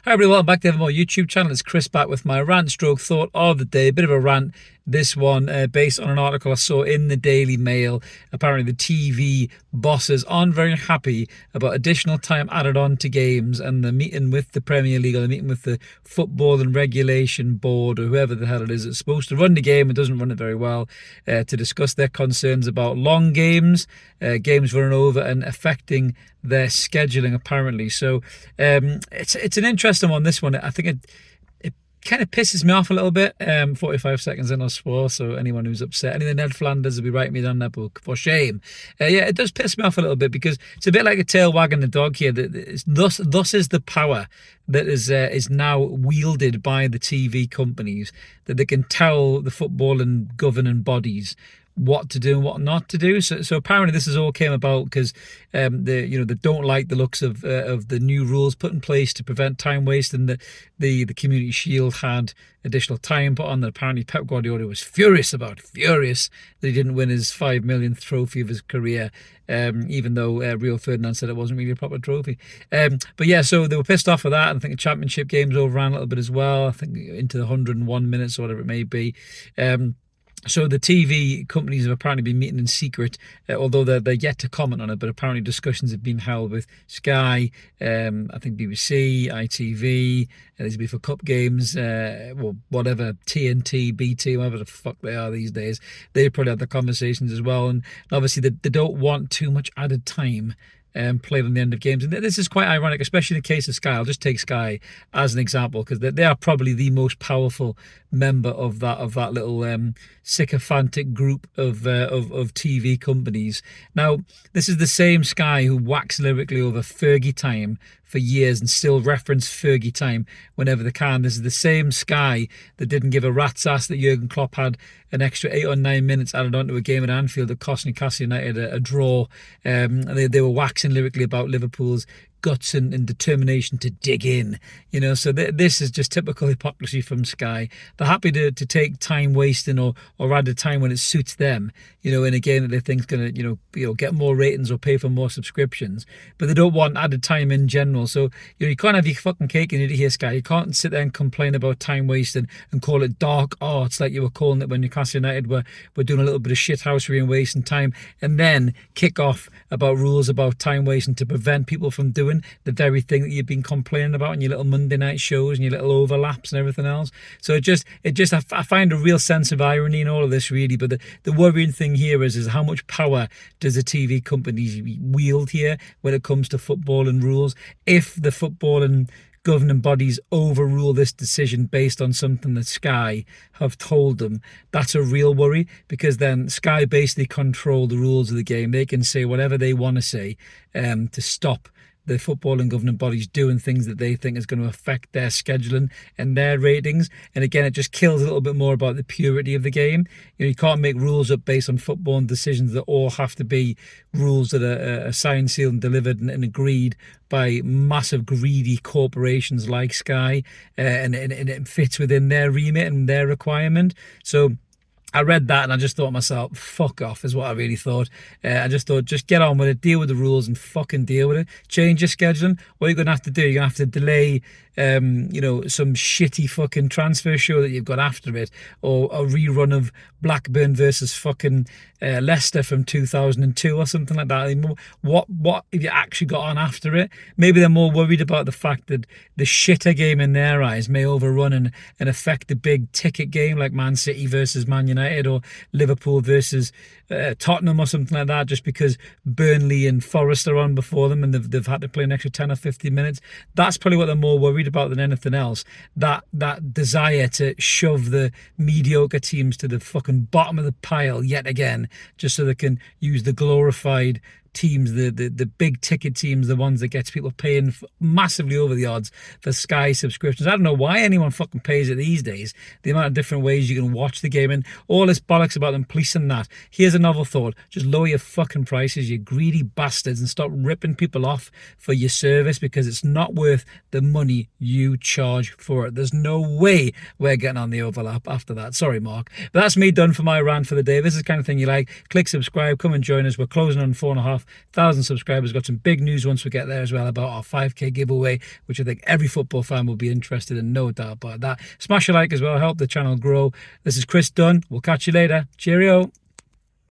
Hi everybody, welcome back to the Evermore YouTube channel. It's Chris back with my rant stroke thought of the day. A bit of a rant, this one based on an article I saw in the Daily Mail. Apparently the TV bosses aren't very happy about additional time added on to games, and the meeting with the Premier League, or the meeting with the Football and Regulation Board, or whoever the hell it is that's supposed to run the game and doesn't run it very well, to discuss their concerns about long games, games running over and affecting their scheduling apparently. So it's an interesting one, this one. I think it kind of pisses me off a little bit. 45 seconds in, I swore, so anyone who's upset, any of the Ned Flanders will be writing me down that book for shame. Yeah, it does piss me off a little bit, because it's a bit like a tail wagging the dog here. Thus is the power that is now wielded by the TV companies, that they can tell the football and governing bodies what to do and what not to do. So apparently this has all came about because they don't like the looks of the new rules put in place to prevent time waste, and the Community Shield had additional time put on that apparently Pep Guardiola was furious that he didn't win his 5 millionth trophy of his career, even though Rio Ferdinand said it wasn't really a proper trophy. But yeah, so they were pissed off with that, and I think the championship games overran a little bit as well, I think into the 101 minutes or whatever it may be. So the TV companies have apparently been meeting in secret, although they're yet to comment on it, but apparently discussions have been held with Sky, I think BBC, ITV, these will be for cup games, well, whatever, TNT, BT, whatever the fuck they are these days. They probably had the conversations as well, and obviously they don't want too much added time played on the end of games. And this is quite ironic, especially in the case of Sky. I'll just take Sky as an example, because they are probably the most powerful member of that little sycophantic group of TV companies. Now, this is the same Sky who waxed lyrically over Fergie time for years and still reference Fergie time whenever they can. This is the same Sky that didn't give a rat's ass that Jurgen Klopp had an extra 8 or 9 minutes added onto a game at Anfield that cost Newcastle United a draw. They were waxing lyrically about Liverpool's guts and determination to dig in, so this is just typical hypocrisy from Sky. They're happy to take time wasting or add the time when it suits them, in a game that they think is going to get more ratings or pay for more subscriptions, but they don't want added time in general. So you can't have your fucking cake and eat it here, Sky. You can't sit there and complain about time wasting and call it dark arts like you were calling it when Newcastle United were doing a little bit of shithousery and wasting time, and then kick off about rules about time wasting to prevent people from doing the very thing that you've been complaining about in your little Monday night shows and your little overlaps and everything else. So I find a real sense of irony in all of this, really. But the worrying thing here is how much power does the TV companies wield here when it comes to football and rules? If the football and governing bodies overrule this decision based on something that Sky have told them, that's a real worry, because then Sky basically control the rules of the game. They can say whatever they want to say to stop the football and governing bodies doing things that they think is going to affect their scheduling and their ratings. And again, it just kills a little bit more about the purity of the game. You can't make rules up based on football and decisions that all have to be rules that are signed, sealed and delivered and agreed by massive greedy corporations like Sky, and it fits within their remit and their requirement. So I read that and I just thought to myself, fuck off, is what I really thought. I just thought, just get on with it, deal with the rules and fucking deal with it. Change your scheduling. What you're going to have to do, you're going to have to delay some shitty fucking transfer show that you've got after it, or a rerun of Blackburn versus fucking Leicester from 2002 or something like that. I mean, what have you actually got on after it? Maybe they're more worried about the fact that the shitter game in their eyes may overrun and affect the big ticket game like Man City versus Man United, or Liverpool versus Tottenham or something like that, just because Burnley and Forest are on before them and they've had to play an extra 10 or 15 minutes. That's probably what they're more worried about than anything else. That desire to shove the mediocre teams to the fucking bottom of the pile yet again, just so they can use the glorified teams, the big ticket teams, the ones that gets people paying massively over the odds for Sky subscriptions. I don't know why anyone fucking pays it these days, the amount of different ways you can watch the game and all this bollocks about them policing that. Here's a novel thought: just lower your fucking prices, you greedy bastards, and stop ripping people off for your service, because it's not worth the money you charge for it. There's no way we're getting on the overlap after that. Sorry, Mark. But that's me done for my rant for the day. If this is the kind of thing you like, click subscribe, come and join us. We're closing on 4.5 1,000 subscribers. Got some big news once we get there as well about our 5k giveaway, which I think every football fan will be interested in, no doubt about that. Smash a like as well, help the channel grow. This is Chris Dunn. We'll catch you later. Cheerio.